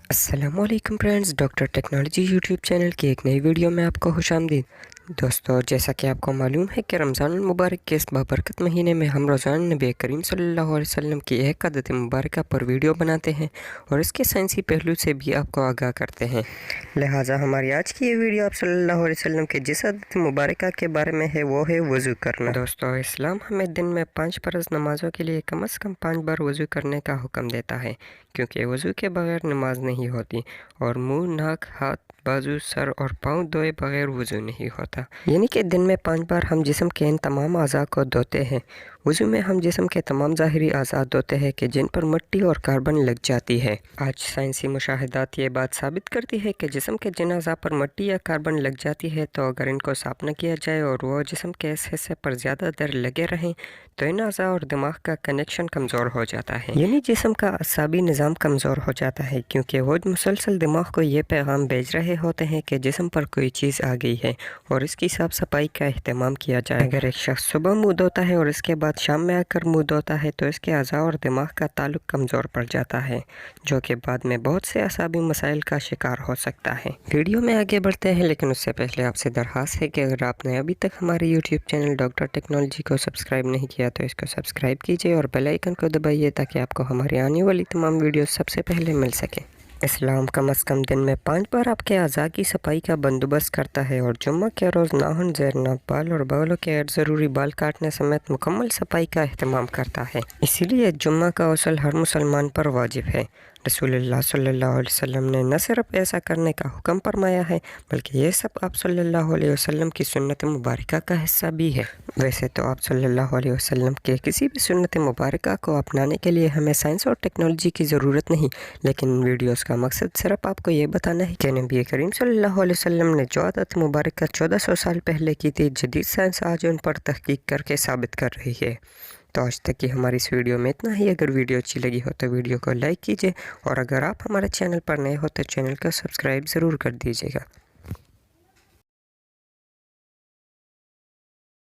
अस्सलामुअलैकुम friends, doctor technology YouTube channel की एक नई वीडियो में आपको खुशामदीद। दोस्तों, जैसा कि आपको मालूम है कि रमज़ान मुबारक के इस बाबरकत महीने में हम रोज़ाना नबी करीम सल्लल्लाहु अलैहि वसल्लम की एक आदत मुबारक पर वीडियो बनाते हैं और इसके साइंसी पहलू से भी आपको आगाह करते हैं। लिहाजा हमारी आज की ये वीडियो आप सल्लल्लाहु अलैहि वसल्लम के जिस आदत मुबारक के बारे में है वो है वज़ू करना। दोस्तों, इस्लाम हमें दिन में 5 फ़र्ज़ नमाज़ों के लिए कम से कम 5 बार वज़ू करने का हुक्म देता है, क्योंकि वज़ू के बगैर नमाज नहीं होती और मुंह, नाक, हाथ, बाजू, सर और पाँव धोए बगैर वज़ू नहीं होता। यानी कि दिन में 5 बार हम जिस्म के इन तमाम अज़ा को धोते हैं। वज़ू में हम जिस्म के तमाम ज़ाहिरी अज़ा धोते हैं कि जिन पर मिट्टी और कार्बन लग जाती है। आज साइंसी मुशाहिदात ये बात साबित करती है कि जिस्म के जिन अज़ा पर मिट्टी या कार्बन लग जाती है, तो अगर इनको साफ़ न किया जाए और वो जिस्म के इस हिस्से पर ज़्यादा देर लगे रहें तो इन अज़ा और दिमाग का कनेक्शन कमज़ोर हो जाता है। यानी जिस्म का असाबी निज़ाम कमज़ोर हो जाता है, क्योंकि वो मुसलसल दिमाग को ये पैगाम भेज रहे होते हैं कि जिस्म पर कोई चीज़ आ गई है और इसकी साफ़ सफाई का अहतमाम किया जाए। अगर एक शख्स सुबह मुँह धोता है और इसके बाद शाम में आकर मुँह धोता है तो इसके अज़ा और दिमाग का ताल्लुक कमज़ोर पड़ जाता है, जो कि बाद में बहुत से असाबी मसाइल का शिकार हो सकता है। वीडियो में आगे बढ़ते हैं, लेकिन उससे पहले आपसे दरख्वास्त है कि अगर आपने अभी तक हमारे यूट्यूब चैनल डॉक्टर टेक्नोलॉजी को सब्सक्राइब नहीं किया तो इसको सब्सक्राइब कीजिए और बेल आइकन को दबाइए ताकि आपको हमारी आने वाली तमाम वीडियो सबसे पहले मिल सके। इस्लाम कम अज़ कम दिन में 5 बार आपके अज़ा की सफाई का बंदोबस्त करता है और जुम्मा के रोज़ नाखून, ज़ेर नाक बाल और बालों के गैर ज़रूरी बाल काटने समेत मुकम्मल सफाई का अहतमाम करता है। इसीलिए जुम्मा का गस्ल हर मुसलमान पर वाजिब है। रसूलुल्लाह सल्लल्लाहु अलैहि वसल्लम ने न सिर्फ ऐसा करने का हुक्म फरमाया है, बल्कि ये सब आप सल्लल्लाहु अलैहि वसल्लम की सुन्नत मुबारका का हिस्सा भी है। वैसे तो आप सल्लल्लाहु अलैहि वसल्लम के किसी भी सुन्नत मुबारका को अपनाने के लिए हमें साइंस और टेक्नोलॉजी की ज़रूरत नहीं, लेकिन इन वीडियोज़ का मकसद सिर्फ आपको ये बताना है कि नबी करीम सल्लल्लाहु अलैहि वसल्लम ने जो आदत मुबारका 1400 साल पहले की थी, जदीद साइंस आज उन पर तहकीक करके साबित कर रही है। तो आज तक की हमारी इस वीडियो में इतना ही। अगर वीडियो अच्छी लगी हो तो वीडियो को लाइक कीजिए और अगर आप हमारे चैनल पर नए हो तो चैनल को सब्सक्राइब ज़रूर कर दीजिएगा।